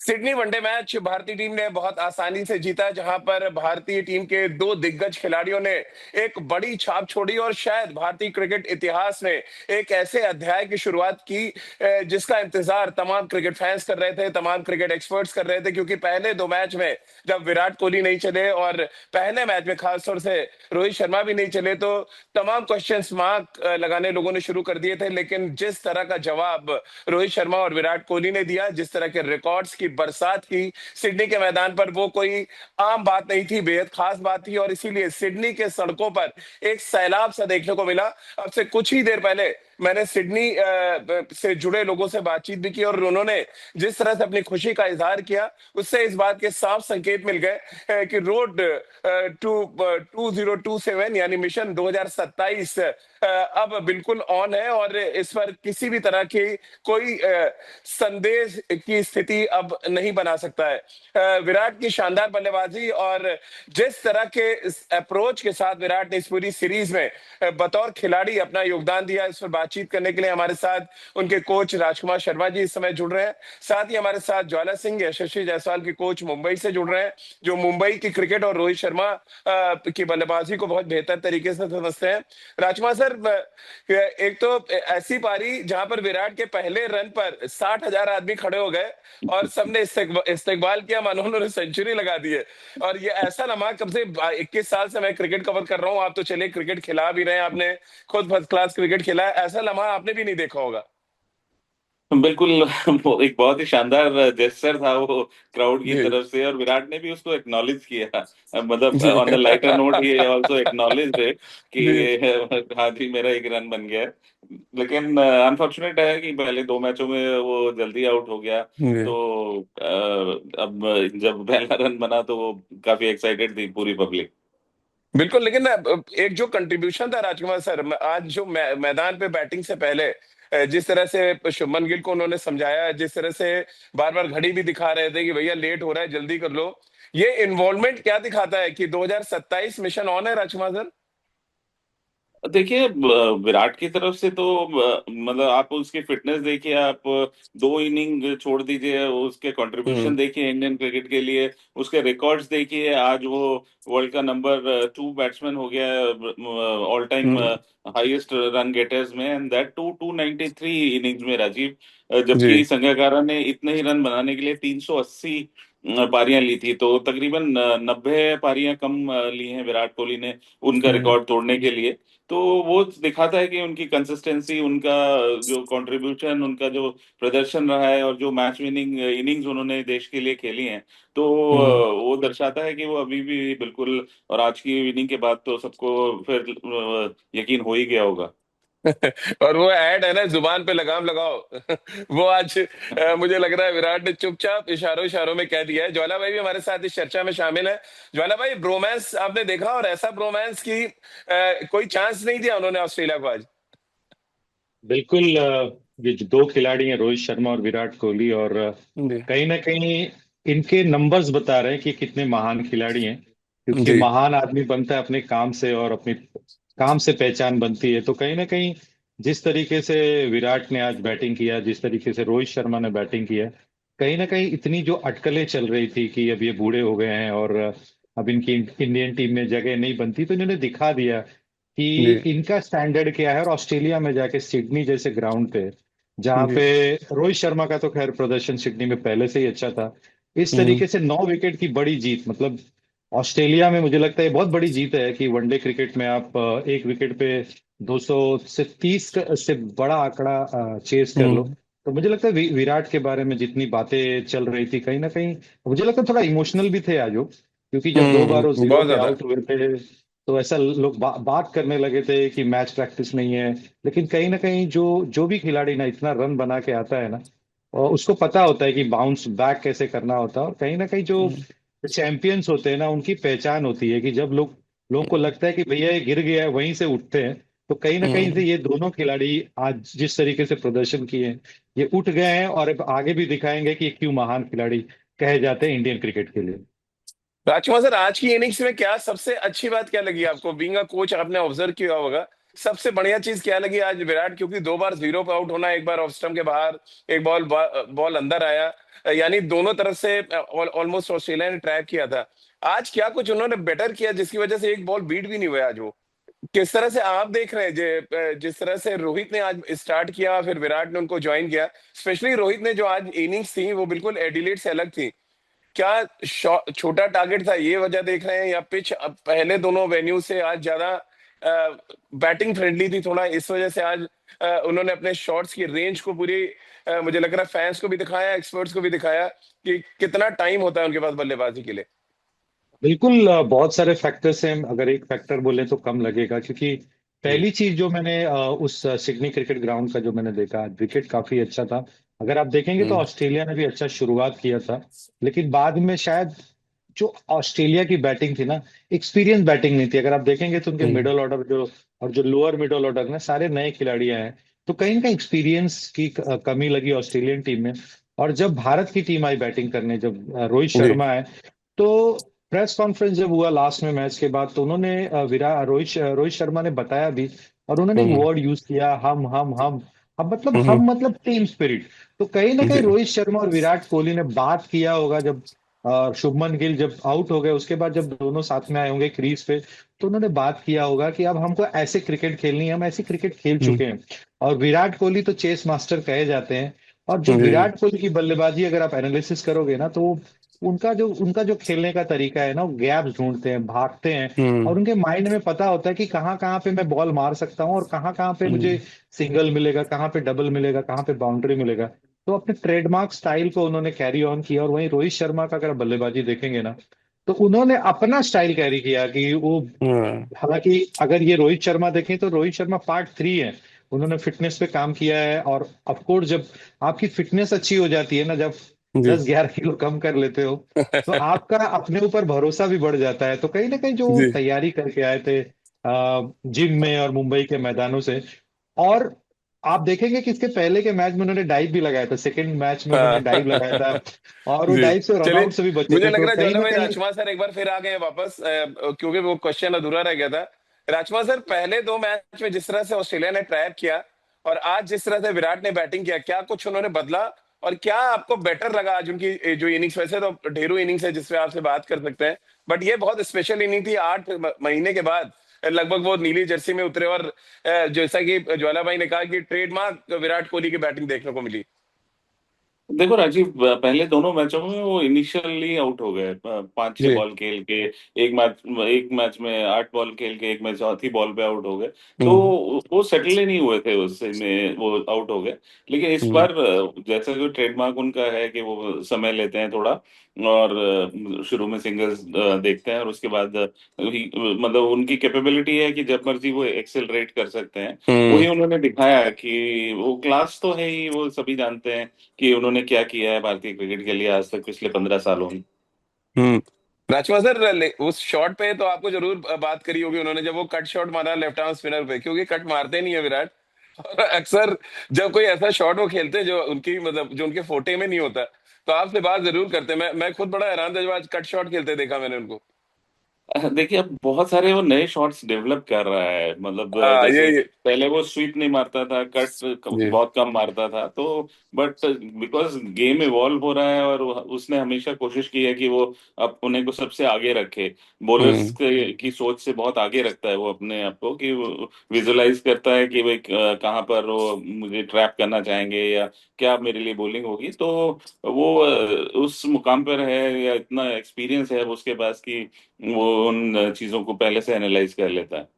Sydney one day match भारतीय team ने बहुत आसानी से जीता, जहां पर भारतीय टीम के दो दिग्गज खिलाड़ियों ने एक बड़ी छाप छोड़ी और शायद भारतीय क्रिकेट इतिहास में एक ऐसे अध्याय की शुरुआत की जिसका इंतजार तमाम क्रिकेट फैंस कर रहे थे, तमाम क्रिकेट एक्सपर्ट्स कर रहे थे। क्योंकि पहले दो मैच में जब विराट कोहली नहीं चले और पहले मैच में खासतौर से रोहित शर्मा भी नहीं चले, तो तमाम क्वेश्चंस मार्क लगाने लोगों ने शुरू कर दिए थे। लेकिन जिस तरह का जवाब रोहित शर्मा और विराट कोहली ने दिया, जिस तरह के रिकॉर्ड्स की बरसात की सिडनी के मैदान पर, वो कोई आम बात नहीं थी, बेहद खास बात थी। और इसीलिए सिडनी के सड़कों पर एक सैलाब सा देखने को मिला। अब से कुछ ही देर पहले मैंने सिडनी से जुड़े लोगों से बातचीत भी की और उन्होंने जिस तरह से अपनी खुशी का इजहार किया, उससे इस बात के साफ संकेत मिल गए कि रोड टू 2027 यानी मिशन 2027 अब बिल्कुल ऑन है और इस पर किसी भी तरह की कोई संदेह की स्थिति अब नहीं बना सकता है। विराट की शानदार बल्लेबाजी और जिस तरह के अप्रोच के साथ विराट ने इस पूरी सीरीज में बतौर खिलाड़ी अपना योगदान दिया, इस पर बातचीत करने के लिए हमारे साथ उनके कोच राजकुमार शर्मा जी इस समय जुड़ रहे हैं। साथ ही हमारे साथ ज्वाला सिंह, यशस्वी जायसवाल के कोच मुंबई से जुड़ रहे हैं, जो मुंबई की क्रिकेट और रोहित शर्मा की बल्लेबाजी को बहुत बेहतर तरीके से समझते हैं। राजकुमार सर, एक तो ऐसी पारी जहां पर विराट के पहले रन पर 60,000 आदमी खड़े हो गए और सबने इस्तकबाल किया, मानो उन्होंने सेंचुरी लगा दी है। और ये ऐसा लम्हा, कब से 21 साल से मैं क्रिकेट कवर कर रहा हूँ, आप तो चलिए क्रिकेट खिला भी रहे हैं, आपने खुद फर्स्ट क्लास क्रिकेट खेला है, ऐसा लम्हा आपने भी नहीं देखा होगा। बिल्कुल। वो एक बहुत ही शानदार जेस्चर था वो क्राउड की जी तरफ से, और विराट ने भी उसको एक्नॉलेज किया। मतलब जी on the lighter note he also acknowledged it जी कि हाँ जी, मेरा एक रन बन गया है। लेकिन अनफॉर्चुनेट है कि पहले दो मैचों में वो जल्दी आउट हो गया। जी। तो अब जब पहला रन बना तो वो काफी एक्साइटेड थी पूरी पब्लिक। बिल्कुल, लेकिन एक जो कंट्रीब्यूशन था राजकुमार सर, आज जो मैदान पे बैटिंग से पहले जिस तरह से शुभमन गिल को उन्होंने समझाया, जिस तरह से बार बार घड़ी भी दिखा रहे थे कि भैया लेट हो रहा है, जल्दी कर लो, ये इन्वॉल्वमेंट क्या दिखाता है कि 2027 मिशन ऑन है राजकुमार सर। देखिए, विराट की तरफ से तो मतलब आप उसकी फिटनेस देखिए, आप दो इनिंग छोड़ दीजिए, उसके कंट्रीब्यूशन हम्म देखिए इंडियन क्रिकेट के लिए, उसके रिकॉर्ड्स देखिए। आज वो वर्ल्ड का नंबर 2 बैट्समैन हो गया ऑल टाइम हम्म हाईएस्ट रन गेटर्स में, एंड दैट टू 293 इनिंग्स में, राजीव। जी जबकि संगकारा ने इतने ही रन बनाने के लिए 380 पारियां ली थी। तो तकरीबन 90 पारियां कम ली हैं विराट कोहली ने उनका हम्म रिकॉर्ड तोड़ने के लिए। तो वो दिखाता है कि उनकी कंसिस्टेंसी, उनका जो कंट्रीब्यूशन, उनका जो प्रदर्शन रहा है, और जो मैच विनिंग इनिंग्स उन्होंने देश के लिए खेली हैं, तो हम्म वो दर्शाता है कि वो अभी भी बिल्कुल। और आज की विनिंग के बाद तो सबको फिर यकीन हो ही गया होगा। और वो ऐड है ना, जुबान पे लगाम लगाओ वो आज मुझे लग रहा है विराट ने चुपचाप इशारों इशारों में कह दिया है। ज्वाला भाई भी हमारे साथ इस चर्चा में शामिल है। ज्वाला भाई, ब्रोमांस आपने देखा, और ऐसा ब्रोमांस की कोई चांस नहीं दिया उन्होंने ऑस्ट्रेलिया को आज। बिल्कुल। ये जो दो खिलाड़ी हैं, रोहित शर्मा और विराट कोहली, और जी कहीं ना कहीं इनके नंबर्स बता रहे हैं कि कितने महान खिलाड़ी हैं। क्योंकि जी महान आदमी बनता है अपने काम से, और अपने काम से पहचान बनती है। तो कहीं ना कहीं जिस तरीके से विराट ने आज बैटिंग किया, जिस तरीके से रोहित शर्मा ने बैटिंग किया, कहीं ना कहीं इतनी जो अटकलें चल रही थी कि अब ये बूढ़े हो गए हैं और अब इनकी इंडियन टीम में जगह नहीं बनती, तो इन्होंने दिखा दिया कि जी इनका स्टैंडर्ड क्या है। और ऑस्ट्रेलिया में जाके सिडनी जैसे ग्राउंड पे, जहाँ जी पे रोहित शर्मा का तो खैर प्रदर्शन सिडनी में पहले से ही अच्छा था, इस हम्म तरीके से 9 विकेट की बड़ी जीत, मतलब ऑस्ट्रेलिया में मुझे लगता है बहुत बड़ी जीत है कि वनडे क्रिकेट में आप एक विकेट पे 200 से 30 से बड़ा आंकड़ा चेस कर लो। हम्म तो मुझे लगता है विराट के बारे में जितनी बातें चल रही थी, कहीं ना कहीं मुझे लगता है थोड़ा इमोशनल भी थे आज वो। क्योंकि जब दो बार वो जीरो बहुत पे ज्यादा। आउट हुए थे, तो ऐसा लोग बात करने लगे थे कि मैच प्रैक्टिस नहीं है। लेकिन कहीं ना कहीं जो जो भी खिलाड़ी ना इतना रन बना के आता है ना, और उसको पता होता है कि बाउंस बैक कैसे करना होता है। और कहीं ना कहीं जो हम्म चैंपियंस होते हैं ना, उनकी पहचान होती है कि जब लोगों को लगता है कि भैया ये गिर गया है, वहीं से उठते हैं। तो कहीं ना कहीं से हम्म। ये दोनों खिलाड़ी आज जिस तरीके से प्रदर्शन किए हैं, ये उठ गए हैं, और अब आगे भी दिखाएंगे कि क्यों महान खिलाड़ी कहे जाते हैं इंडियन क्रिकेट के लिए। राजकुमार सर, आज की इनिंग्स में क्या सबसे अच्छी बात क्या लगी आपको? बीइंग अ कोच आपने ऑब्जर्व किया होगा सबसे बढ़िया चीज क्या लगी आज विराट, क्योंकि 2 बार 0 पे आउट होना, एक बार ऑफ स्टंप के बाहर, एक बॉल बॉल अंदर आया, यानी दोनों तरफ से ऑलमोस्ट ऑस्ट्रेलिया ने ट्रैप किया था। आज क्या कुछ उन्होंने बेटर किया जिसकी वजह से एक बॉल बीट भी नहीं हुआ आज वो। किस तरह से आप देख रहे हैं जिस तरह से रोहित ने आज स्टार्ट किया फिर विराट ने उनको ज्वाइन किया, स्पेशली रोहित ने जो आज इनिंग्स थी वो बिल्कुल एडिलेड से अलग थी। क्या छोटा टारगेट था ये वजह देख रहे हैं, या पिच अब पहले दोनों वेन्यू से आज ज्यादा बैटिंग फ्रेंडली थी थोड़ा, इस वजह से आज उन्होंने अपने शॉट्स की रेंज को पूरी मुझे लग रहा है फैंस को भी दिखाया, एक्सपर्ट्स को भी दिखाया कि कितना टाइम होता है उनके पास बल्लेबाजी के लिए। बिल्कुल। बहुत सारे फैक्टर्स हैं, अगर एक फैक्टर बोले तो कम लगेगा, क्योंकि जी। पहली चीज जो मैंने उस सिडनी क्रिकेट ग्राउंड का जो मैंने देखा, विकेट काफी अच्छा था। अगर आप देखेंगे तो हम्म। ऑस्ट्रेलिया ने भी अच्छा शुरुआत किया था, लेकिन बाद में शायद जो ऑस्ट्रेलिया की बैटिंग थी ना, एक्सपीरियंस बैटिंग नहीं थी। अगर आप देखेंगे तो उनके हम्म। मिडल ऑर्डर जो और जो लोअर मिडल ऑर्डर में सारे नए खिलाड़ी आए हैं, तो कहीं ना कहीं एक्सपीरियंस की कमी लगी ऑस्ट्रेलियन टीम में। और जब भारत की टीम आई बैटिंग करने, जब रोहित जी। शर्मा आए, तो प्रेस कॉन्फ्रेंस जब हुआ लास्ट में मैच के बाद, तो उन्होंने विराट रोहित शर्मा ने बताया भी, और उन्होंने एक हम्म। वर्ड यूज किया, हम्म। हम मतलब टीम स्पिरिट। तो कहीं ना कहीं जी। रोहित शर्मा और विराट कोहली ने बात किया होगा, जब शुभमन गिल जब आउट हो गए उसके बाद, जब दोनों साथ में आए होंगे क्रीज पे, तो उन्होंने बात किया होगा कि अब हमको ऐसे क्रिकेट खेलनी है, हम ऐसी क्रिकेट खेल हम्म। चुके हैं। और विराट कोहली तो चेस मास्टर कहे जाते हैं। और जो जी। विराट कोहली की बल्लेबाजी अगर आप एनालिसिस करोगे ना, तो उनका जो खेलने का तरीका है ना, वो गैप्स ढूंढते हैं, भागते हैं। हम्म। और उनके माइंड में पता होता है कि कहाँ कहाँ पे मैं बॉल मार सकता हूँ, और कहाँ कहाँ पे मुझे हम्म। सिंगल मिलेगा, कहाँ पे डबल मिलेगा, कहाँ पे बाउंड्री मिलेगा। तो अपने ट्रेडमार्क स्टाइल को उन्होंने कैरी ऑन किया। और वहीं रोहित शर्मा का अगर आप बल्लेबाजी देखेंगे ना, तो उन्होंने अपना स्टाइल कैरी किया कि वो, हम्म। हालांकि अगर ये रोहित शर्मा देखें तो रोहित शर्मा पार्ट 3 है। उन्होंने फिटनेस पे काम किया है, और ऑफकोर्स जब आपकी फिटनेस अच्छी हो जाती है ना, जब जी। 10-11 किलो कम कर लेते हो, तो आपका अपने ऊपर भरोसा भी बढ़ जाता है। तो कहीं ना कहीं जो जी। तैयारी करके आए थे जिम में और मुंबई के मैदानों से, और आप देखेंगे कि इसके पहले के मैच में उन्होंने डाइव भी लगाया था, सेकंड मैच में उन्होंने डाइव लगाया था, हाँ। और वो जी। डाइव से चलिए, रनआउट से भी बचे मुझे थे। लग तो रहा है कहीं ज्वाला ना भाई कहीं राजकुमार सर एक बार फिर आ गए हैं वापस, क्योंकि वो क्वेश्चन अधूरा रह गया था। राजकुमार सर, पहले 2 मैच में जिस तरह से ऑस्ट्रेलिया ने ट्रैप किया और आज जिस तरह से विराट ने बैटिंग किया, क्या कुछ उन्होंने बदला और क्या आपको बेटर लगा आज उनकी जो इनिंग्स? वैसे तो ढेरों इनिंग्स है जिसपे आपसे बात कर सकते हैं, बट ये बहुत स्पेशल इनिंग थी, 8 महीने के बाद लगभग वो नीली जर्सी में उतरे, और जैसा कि ज्वाला भाई ने कहा कि ट्रेडमार्क विराट कोहली की बैटिंग देखने को मिली। देखो राजीव, पहले दोनों मैचों में वो इनिशियली आउट हो गए, 5-6 जी। बॉल खेल के। एक मैच में 8 बॉल खेल के एक मैच चौथी बॉल पे आउट हो गए। तो हम्म। वो सेटल ही नहीं हुए थे, उससे में वो आउट हो गए। लेकिन इस हम्म। बार जैसा जो ट्रेडमार्क उनका है कि वो समय लेते हैं थोड़ा, और शुरू में सिंगल्स देखते हैं, और उसके बाद मतलब उनकी कैपेबिलिटी है कि जब मर्जी वो एक्सेलरेट कर सकते हैं। हम्म। वही उन्होंने दिखाया कि वो क्लास तो है ही, वो सभी जानते हैं कि उन्होंने क्या किया है भारतीय क्रिकेट के लिए आज तक पिछले 15 सालों में। हम्म। राजकुमार सर, उस शॉट पे तो आपको जरूर बात करी होगी उन्होंने, जब वो कट शॉट मारा लेफ्ट आर्म स्पिनर पे, क्योंकि कट मारते नहीं है विराट। और अक्सर जब कोई ऐसा शॉट वो खेलते हैं जो उनकी मतलब जो उनके फोटे में नहीं होता, तो आपसे बात जरूर करते हैं। मैं खुद बड़ा हैरान था जब आज कट शॉट खेलते देखा मैंने उनको। देखिए, अब बहुत सारे वो नए शॉट्स डेवलप कर रहा है, मतलब हाँ, जैसे ये पहले वो स्वीप नहीं मारता था, कट जी। बहुत कम मारता था। तो बट बिकॉज गेम इवॉल्व हो रहा है, और उसने हमेशा कोशिश की है कि वो अब उन्हें को सबसे आगे रखे। बॉलर्स हम्म। की सोच से बहुत आगे रखता है वो अपने आप को, कि वो विजुलाइज करता है कि भाई कहाँ पर वो मुझे ट्रैप करना चाहेंगे, या क्या मेरे लिए बॉलिंग होगी। तो वो उस मुकाम पर है, या इतना एक्सपीरियंस है उसके पास कि वो उन चीजों को पहले से एनालाइज कर लेता है।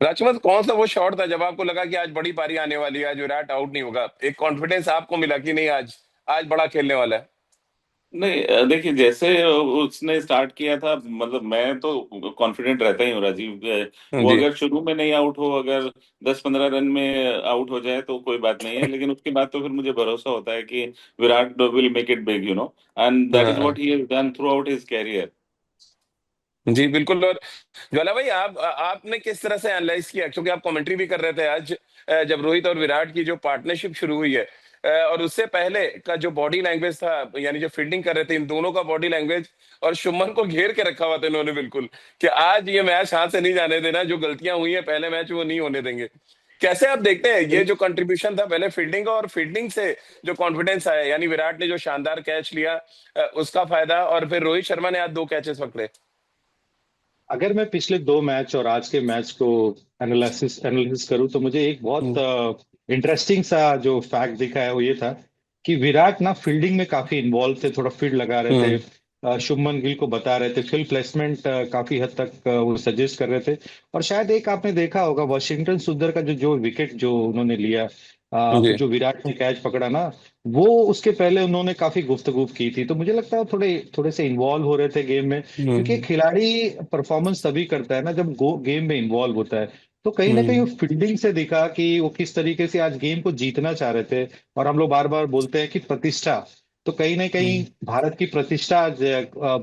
राजकुमार, कौन सा वो शॉट था जब आपको लगा कि आज बड़ी पारी आने वाली है, आज विराट आउट नहीं होगा, एक कॉन्फिडेंस आपको मिला कि नहीं, आज आज बड़ा खेलने वाला है? नहीं, देखिए, जैसे उसने स्टार्ट किया था, मतलब मैं तो कॉन्फिडेंट रहता ही हूँ राजीव। वो जी। अगर शुरू में नहीं आउट हो, अगर 10-15 रन में आउट हो जाए तो कोई बात नहीं है, लेकिन उसके बाद तो फिर मुझे भरोसा होता है कि Virat will make it big, and that is हाँ। What he has done throughout his career. जी बिल्कुल। और ज्वाला भाई, आपने किस तरह से एनालाइज किया, क्योंकि आप कमेंट्री भी कर रहे थे आज, जब रोहित और विराट की जो पार्टनरशिप शुरू हुई है, और उससे पहले का जो बॉडी लैंग्वेज था, यानी जो फील्डिंग कर रहे थे, इन दोनों का बॉडी लैंग्वेज, और शुभमन को घेर के रखा हुआ था इन्होंने बिल्कुल, कि आज ये मैच हाथ से नहीं जाने देना, जो गलतियां हुई है पहले मैच वो नहीं होने देंगे। कैसे आप देखते हैं ये जो कंट्रीब्यूशन था पहले फील्डिंग का, और फील्डिंग से जो कॉन्फिडेंस आया, यानी विराट ने जो शानदार कैच लिया उसका फायदा, और फिर रोहित शर्मा ने आज 2 कैचेस पकड़े। अगर मैं पिछले 2 मैच और आज के मैच को एनालिसिस एनालिसिस करूं तो मुझे एक हम्म। बहुत इंटरेस्टिंग सा जो फैक्ट दिखा है वो ये था कि विराट ना फील्डिंग में काफी इन्वॉल्व थे, थोड़ा फील्ड लगा रहे थे। हम्म। शुभमन गिल को बता रहे थे, फील्ड प्लेसमेंट काफी हद तक वो सजेस्ट कर रहे थे। और शायद एक आपने देखा होगा वॉशिंगटन सुंदर का जो जो विकेट जो उन्होंने लिया, जी। जो विराट ने कैच पकड़ा ना, वो उसके पहले उन्होंने काफी गुफ्तगू की थी। तो मुझे लगता है वो थोड़े थोड़े से इन्वॉल्व हो रहे थे गेम में, क्योंकि एक हम्म। खिलाड़ी परफॉर्मेंस तभी करता है ना जब गेम में इन्वॉल्व होता है। तो कहीं ना कहीं वो हम्म। फील्डिंग से दिखा कि वो किस तरीके से आज गेम को जीतना चाह रहे थे। और हम लोग बार बार बोलते हैं कि प्रतिष्ठा, तो कहीं ना कहीं हम्म। भारत की प्रतिष्ठा आज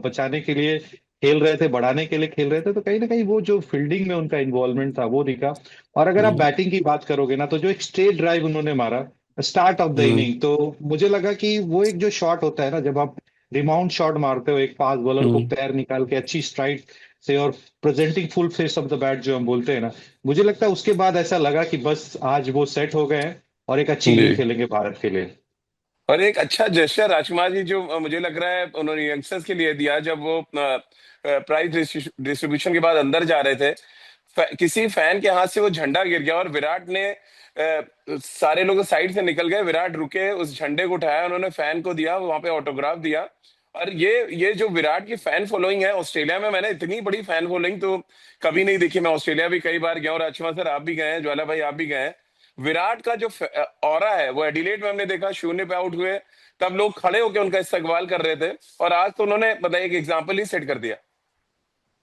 बचाने के लिए खेल रहे थे, बढ़ाने के लिए खेल रहे थे। तो कहीं ना कहीं वो जो फील्डिंग में उनका इन्वॉल्वमेंट था वो दिखा। और अगर आप हम्म। बैटिंग की बात करोगे ना, तो जो एक स्ट्रेट ड्राइव उन्होंने मारा start of the hmm. Inning, तो मुझे लगा कि वो एक जो शॉट होता है ना, जब आप रिमाउंड शॉट मारते हो एक फास्ट बॉलर को हम्म। पैर निकाल के अच्छी स्ट्राइक से, और presenting full face of the bat जो हम बोलते हैं ना, मुझे लगता है उसके बाद ऐसा लगा कि बस आज वो सेट हो गए हैं और एक अच्छी जी। इनिंग खेलेंगे भारत के लिए। और एक अच्छा जेस्चर राजकुमार जी जो मुझे लग रहा है उन्होंने यंगस्टर्स के लिए दिया, जब वो प्राइज डिस्ट्रीब्यूशन के बाद अंदर जा रहे थे, किसी फैन के हाथ से वो झंडा गिर गया और विराट ने सारे लोग साइड से निकल गए, विराट रुके, उस झंडे को उठाया, उन्होंने फैन को दिया, वहां पे ऑटोग्राफ दिया। और ये जो विराट की फैन फॉलोइंग है ऑस्ट्रेलिया में, मैंने इतनी बड़ी फैन फॉलोइंग तो कभी नहीं देखी। मैं ऑस्ट्रेलिया भी कई बार गया हूँ, राजकुमार सर आप भी गए हैं, ज्वाला भाई आप भी गए हैं। विराट का जो ऑरा है वो एडिलेड में हमने देखा, 0 पे आउट हुए तब लोग खड़े होकर उनका इस्तकबाल कर रहे थे, और आज तो उन्होंने मतलब एक एग्जाम्पल ही सेट कर दिया।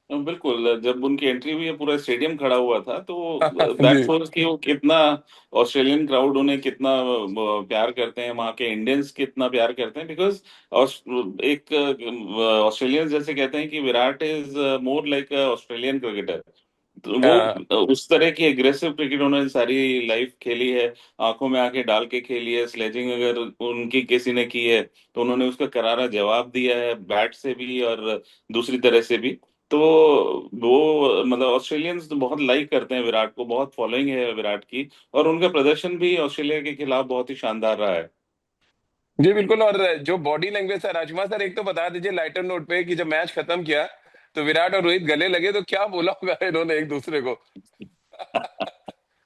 बिल्कुल, जब उनकी एंट्री हुई पूरा स्टेडियम खड़ा हुआ था, तो दैट जी। शोज कि वो कितना ऑस्ट्रेलियन क्राउड उन्हें कितना प्यार करते हैं, वहाँ के इंडियंस कितना प्यार करते हैं। बिकॉज एक ऑस्ट्रेलियंस जैसे कहते हैं कि Virat is more like Australian cricketer. तो हाँ। वो उस तरह की एग्रेसिव क्रिकेट उन्होंने सारी लाइफ खेली है, आंखों में आंखें डाल के खेली है। स्लेजिंग अगर उनकी किसी ने की है तो उन्होंने उसका करारा जवाब दिया है, बैट से भी और दूसरी तरह से भी। तो वो मतलब ऑस्ट्रेलियंस तो बहुत लाइक करते हैं विराट को, बहुत फॉलोइंग है विराट की। और उनका प्रदर्शन भी ऑस्ट्रेलिया के खिलाफ बहुत ही शानदार रहा है। जी बिल्कुल। और जो बॉडी लैंग्वेज है राजकुमार सर, एक तो बता दीजिए लाइटर नोट पे कि जब मैच खत्म किया तो विराट और रोहित गले लगे, तो क्या बोला होगा इन्होंने एक दूसरे को?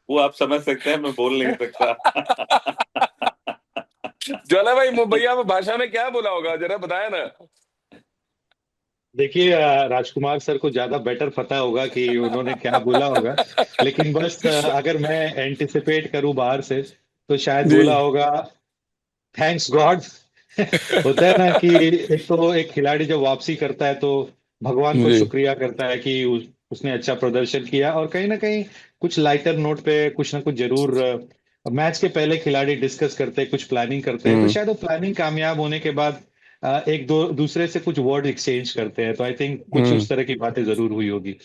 वो आप समझ सकते हैं, मैं बोल नहीं सकता। ज्वाला भाई भैया भाषा में क्या बोला होगा, जरा बताया ना। देखिए राजकुमार सर को ज्यादा बेटर पता होगा कि उन्होंने क्या बोला होगा। लेकिन बस अगर मैं एंटिसिपेट करूं बाहर से, तो शायद जी। बोला होगा थैंक्स गॉड। होता है ना कि एक तो एक खिलाड़ी जब वापसी करता है तो भगवान को जी। शुक्रिया करता है कि उसने अच्छा प्रदर्शन किया। और कहीं ना कहीं कुछ लाइटर नोट पे कुछ ना कुछ जरूर मैच के पहले खिलाड़ी डिस्कस करते हैं, कुछ प्लानिंग करते हैं। तो हम्म। शायद वो प्लानिंग कामयाब होने के बाद एक दो दूसरे से कुछ वर्ड एक्सचेंज करते हैं। तो आई थिंक कुछ हम्म। उस तरह की बातें जरूर हुई होगी।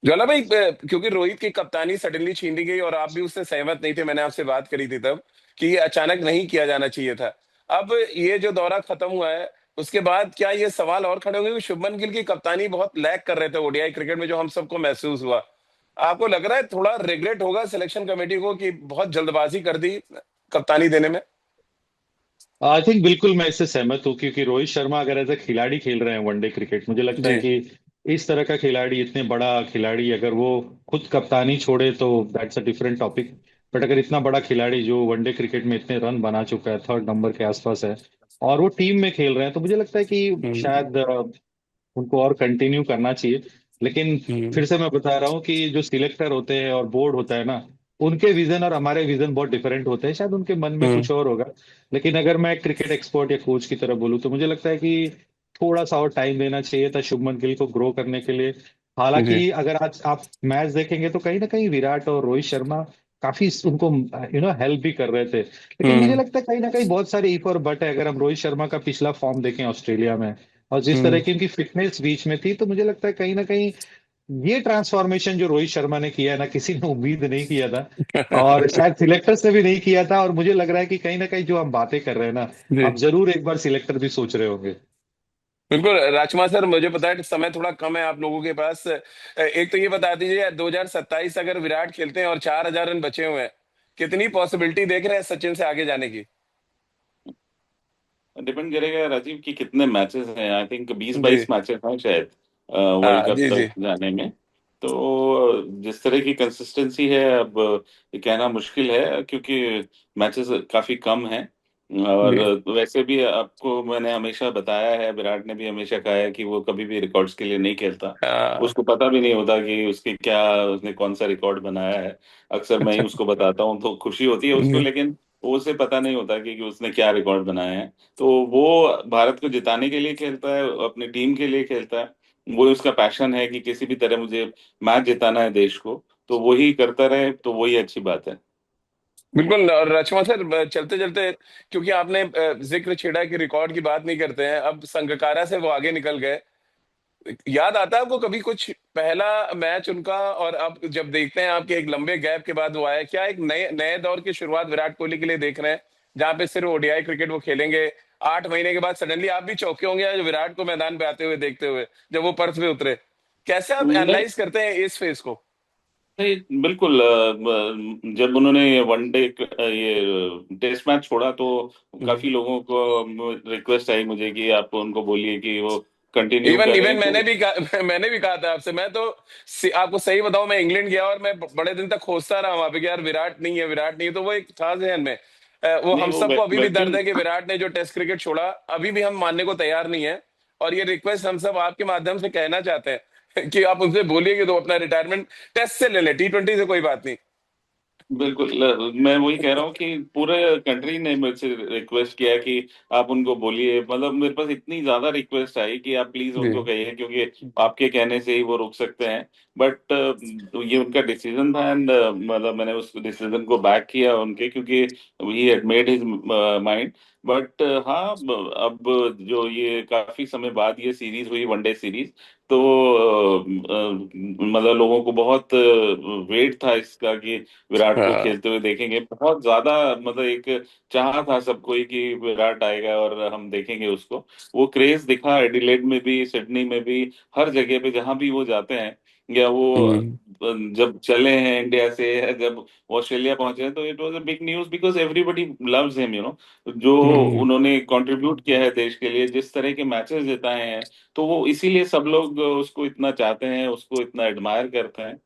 ज्वाला भाई क्योंकि रोहित की कप्तानी सडनली छीन ली गई और आप भी उससे सहमत नहीं थे, मैंने आपसे बात करी थी तब कि ये अचानक नहीं किया जाना चाहिए था। अब ये जो दौरा खत्म हुआ है उसके बाद क्या ये सवाल और खड़े होंगे कि शुभमन गिल की कप्तानी बहुत लैग कर रहे थे ओडीआई क्रिकेट में, जो हम सबको महसूस हुआ। आपको लग रहा है थोड़ा रिग्रेट होगा सिलेक्शन कमेटी को कि बहुत जल्दबाजी कर दी कप्तानी देने में? आई थिंक बिल्कुल मैं इससे सहमत हूँ, क्योंकि रोहित शर्मा अगर एज ए खिलाड़ी खेल रहे हैं वनडे क्रिकेट, मुझे लगता है जी। कि इस तरह का खिलाड़ी, इतने बड़ा खिलाड़ी, अगर वो खुद कप्तानी छोड़े तो that's a different topic. But अगर इतना बड़ा खिलाड़ी जो वनडे क्रिकेट में इतने रन बना चुका है, 3rd नंबर के आसपास है, और वो टीम में खेल रहे हैं, तो मुझे लगता है कि हम्म। शायद उनको और कंटिन्यू करना चाहिए। लेकिन हम्म। फिर से मैं बता रहा हूँ कि जो सिलेक्टर होते हैं और बोर्ड होता है ना, उनके विजन और हमारे विजन बहुत डिफरेंट होते हैं। शायद उनके मन में हम्म। कुछ और होगा। लेकिन अगर मैं क्रिकेट एक्सपर्ट या कोच की तरह बोलूँ, तो मुझे लगता है कि थोड़ा सा और टाइम देना चाहिए था शुभमन गिल को ग्रो करने के लिए। जी। हालांकि अगर आज आप मैच देखेंगे तो कहीं ना कहीं विराट और रोहित शर्मा काफी उनको हेल्प भी कर रहे थे। लेकिन मुझे हम्म। लगता है कहीं ना कहीं बहुत सारे इफ और बट है। अगर हम रोहित शर्मा का पिछला फॉर्म देखें ऑस्ट्रेलिया में, और जिस तरह हम्म। की उनकी फिटनेस बीच में थी, तो मुझे लगता है कहीं ना कहीं ये ट्रांसफॉर्मेशन जो रोहित शर्मा ने किया है ना, किसी ने उम्मीद नहीं किया था, और शायद सिलेक्टर्स ने भी नहीं किया था। और मुझे लग रहा है कि कहीं ना कहीं जो हम बातें कर रहे हैं ना, जी अब जरूर एक बार सिलेक्टर भी सोच रहे होंगे। बिल्कुल राजकुमार सर, मुझे पता है कि समय थोड़ा कम है आप लोगों के पास। एक तो ये बता दीजिए, 2027 अगर विराट खेलते हैं और 4,000 रन बचे हुए हैं, कितनी पॉसिबिलिटी देख रहे हैं सचिन से आगे जाने की? डिपेंड करेगा राजीव कि कितने मैचेस हैं। आई थिंक बीस जी बाईस मैचेस हैं शायद वर्ल्ड हाँ कप जी जी। तक जाने में। तो जिस तरह की कंसिस्टेंसी है, अब ये कहना मुश्किल है क्योंकि मैचेस काफी कम हैं। और जी वैसे भी आपको मैंने हमेशा बताया है, विराट ने भी हमेशा कहा है कि वो कभी भी रिकॉर्ड्स के लिए नहीं खेलता। हाँ। उसको पता भी नहीं होता कि उसके क्या, उसने कौन सा रिकॉर्ड बनाया है। अक्सर मैं ही उसको बताता हूँ तो खुशी होती है उसको, जी। लेकिन वो उसे पता नहीं होता कि उसने क्या रिकॉर्ड बनाया है। तो वो भारत को जिताने के लिए खेलता है, अपनी टीम के लिए खेलता है। वो उसका पैशन है कि किसी भी तरह मुझे मैच जिताना है देश को, तो वही करता रहे तो वही अच्छी बात है। बिल्कुल। और राजकुमार सर, चलते चलते, क्योंकि आपने जिक्र छेड़ा कि रिकॉर्ड की बात नहीं करते हैं, अब संगकारा से वो आगे निकल गए। याद आता है आपको कभी कुछ पहला मैच उनका, और अब जब देखते हैं आपके एक लंबे गैप के बाद वो आया, क्या एक नए नए दौर की शुरुआत विराट कोहली के लिए देख रहे हैं, जहां पे सिर्फ ओडीआई क्रिकेट वो खेलेंगे? 8 महीने के बाद सडनली आप भी चौंके होंगे आज विराट को मैदान पे आते हुए देखते हुए, जब वो पर्थ पे उतरे। कैसे आप नहीं एनालाइज करते हैं इस फेज को? नहीं, बिल्कुल। जब उन्होंने वनडे ये टेस्ट मैच छोड़ा तो काफी लोगों को रिक्वेस्ट आई मुझे कि आप उनको बोलिए कि वो कंटिन्यू इवन इवन करें। तो मैंने भी कहा था आपसे। मैं तो आपको सही बताऊं, मैं इंग्लैंड गया और मैं बड़े दिन तक खोजता रहा वहां पे कि यार विराट नहीं है, विराट नहीं है। तो वो एक था जहन में। वो नहीं, हम वो सबको अभी भी दर्द वैक्यूम। है कि विराट ने जो टेस्ट क्रिकेट छोड़ा, अभी भी हम मानने को तैयार नहीं है। और ये रिक्वेस्ट हम सब आपके माध्यम से कहना चाहते हैं कि आप उनसे बोलिए कि तो अपना रिटायरमेंट टेस्ट से ले ले, T20 से कोई बात नहीं। बिल्कुल। मैं वही कह रहा हूँ कि पूरे कंट्री ने मुझसे रिक्वेस्ट किया कि आप उनको बोलिए। मतलब मेरे पास इतनी ज्यादा रिक्वेस्ट आई कि आप प्लीज जी उनको कहिए, क्योंकि आपके कहने से ही वो रुक सकते हैं। बट ये उनका डिसीजन था, एंड मतलब मैंने उस डिसीजन को बैक किया उनके, क्योंकि he had made his mind. But हाँ, अब जो ये काफी समय बाद ये सीरीज हुई, वनडे सीरीज, तो मतलब लोगों को बहुत वेट था इसका कि विराट को हाँ। खेलते हुए देखेंगे। बहुत ज्यादा मतलब एक चाह था सबको ही कि विराट आएगा और हम देखेंगे उसको। वो क्रेज दिखा एडिलेड में भी, सिडनी में भी, हर जगह पे जहां भी वो जाते हैं। या वो हम्म जब चले हैं इंडिया से, या जब ऑस्ट्रेलिया पहुंचे हैं, तो it was a big news because everybody loves him, जो हम्म। उन्होंने कंट्रीब्यूट किया है देश के लिए, जिस तरह के मैचेस जिताए हैं। तो वो इसीलिए सब लोग उसको इतना चाहते हैं, उसको इतना एडमायर करते हैं।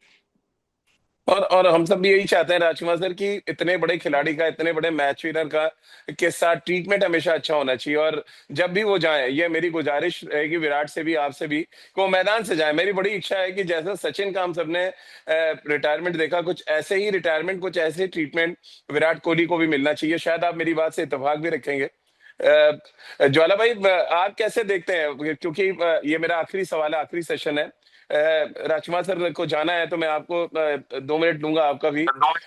और हम सब भी यही चाहते हैं राजकुमार सर कि इतने बड़े खिलाड़ी का, इतने बड़े मैच विनर का के साथ ट्रीटमेंट हमेशा अच्छा होना चाहिए। और जब भी वो जाएं, ये मेरी गुजारिश रहेगी विराट से भी, आपसे भी, कि वो मैदान से जाए। मेरी बड़ी इच्छा है कि जैसा सचिन का हम सबने रिटायरमेंट देखा, कुछ ऐसे ही रिटायरमेंट, कुछ ऐसे ट्रीटमेंट विराट कोहली को भी मिलना चाहिए। शायद आप मेरी बात से इत्तेफाक भी रखेंगे। ज्वाला भाई, आप कैसे देखते हैं? क्योंकि ये मेरा आखिरी सवाल है, आखिरी सेशन है। राजकुमार सर को जाना है तो मैं आपको 2 मिनट दूंगा, आपका भी।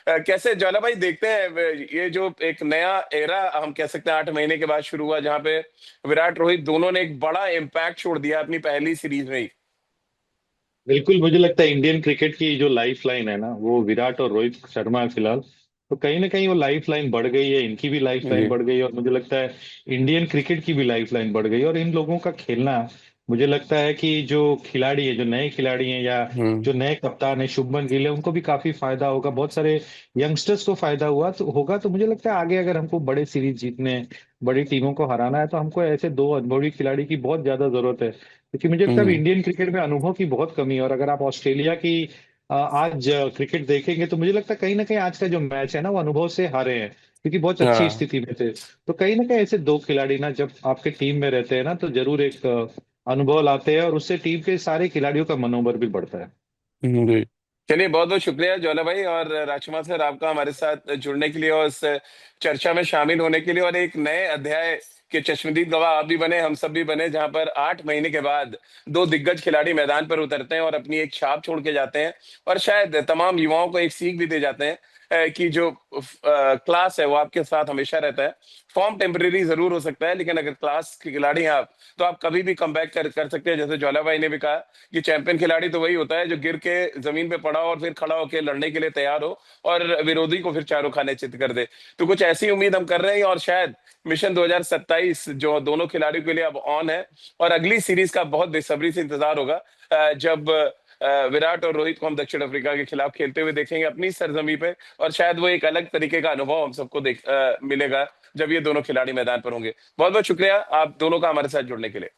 कैसे ज्वाला भाई देखते हैं ये जो एक नया एरा हम कह सकते हैं 8 महीने के बाद शुरू हुआ, जहां पे विराट रोहित दोनों ने एक बड़ा इम्पैक्ट छोड़ दिया अपनी पहली सीरीज में ही? बिल्कुल, मुझे लगता है इंडियन क्रिकेट की जो लाइफ लाइन है ना, वो विराट और रोहित शर्मा है फिलहाल। तो कहीं ना कहीं वो लाइफ लाइन बढ़ गई है, इनकी भी लाइफ लाइन जी बढ़ गई है, और मुझे लगता है इंडियन क्रिकेट की भी लाइफ लाइन बढ़ गई है। और इन लोगों का खेलना, मुझे लगता है कि जो खिलाड़ी है, जो नए खिलाड़ी हैं, या हम्म जो नए कप्तान है शुभमन गिल है, उनको भी काफी फायदा होगा। बहुत सारे यंगस्टर्स को फायदा हुआ तो होगा। तो मुझे लगता है आगे अगर हमको बड़े सीरीज जीतने हैं, बड़ी टीमों को हराना है, तो हमको ऐसे दो अनुभवी खिलाड़ी की बहुत ज्यादा जरूरत है। क्योंकि मुझे लगता है हम्म। इंडियन क्रिकेट में अनुभव की बहुत कमी है। और अगर आप ऑस्ट्रेलिया की आज क्रिकेट देखेंगे, तो मुझे लगता है कहीं ना कहीं आज का जो मैच है ना, वो अनुभव से हारे हैं, क्योंकि बहुत अच्छी हाँ। स्थिति में थे। तो कहीं ना कहीं ऐसे दो खिलाड़ी ना जब आपके टीम में रहते हैं ना, तो जरूर एक अनुभव लाते हैं, और उससे टीम के सारे खिलाड़ियों का मनोबल भी बढ़ता है। जी चलिए, बहुत बहुत शुक्रिया ज्वाला भाई और राजकुमार सर, आपका हमारे साथ जुड़ने के लिए और इस चर्चा में शामिल होने के लिए। और एक नए अध्याय के चश्मदीद गवाह आप भी बने, हम सब भी बने, जहां पर 8 महीने के बाद दो दिग्गज खिलाड़ी मैदान पर उतरते हैं और अपनी एक छाप छोड़ के जाते हैं, और शायद तमाम युवाओं को एक सीख भी दे जाते हैं। कि जो क्लास है वो आपके साथ हमेशा रहता है। फॉर्म टेम्परेरी जरूर हो सकता है, लेकिन अगर क्लास के खिलाड़ी हैं आप, तो आप कभी भी कम बैक कर सकते हैं। जैसे ज्वाला भाई ने भी कहा कि चैंपियन खिलाड़ी तो वही होता है जो गिर के जमीन पे पड़ा हो और फिर खड़ा होकर लड़ने के लिए तैयार हो और विरोधी को फिर चारों खाने चित कर दे। तो कुछ ऐसी उम्मीद हम कर रहे हैं, और शायद मिशन 2027 जो दोनों खिलाड़ियों के लिए अब ऑन है, और अगली सीरीज का बहुत बेसब्री से इंतजार होगा जब विराट और रोहित को हम दक्षिण अफ्रीका के खिलाफ खेलते हुए देखेंगे अपनी सरजमी पे। और शायद वो एक अलग तरीके का अनुभव हम सबको मिलेगा जब ये दोनों खिलाड़ी मैदान पर होंगे। बहुत बहुत शुक्रिया आप दोनों का हमारे साथ जुड़ने के लिए।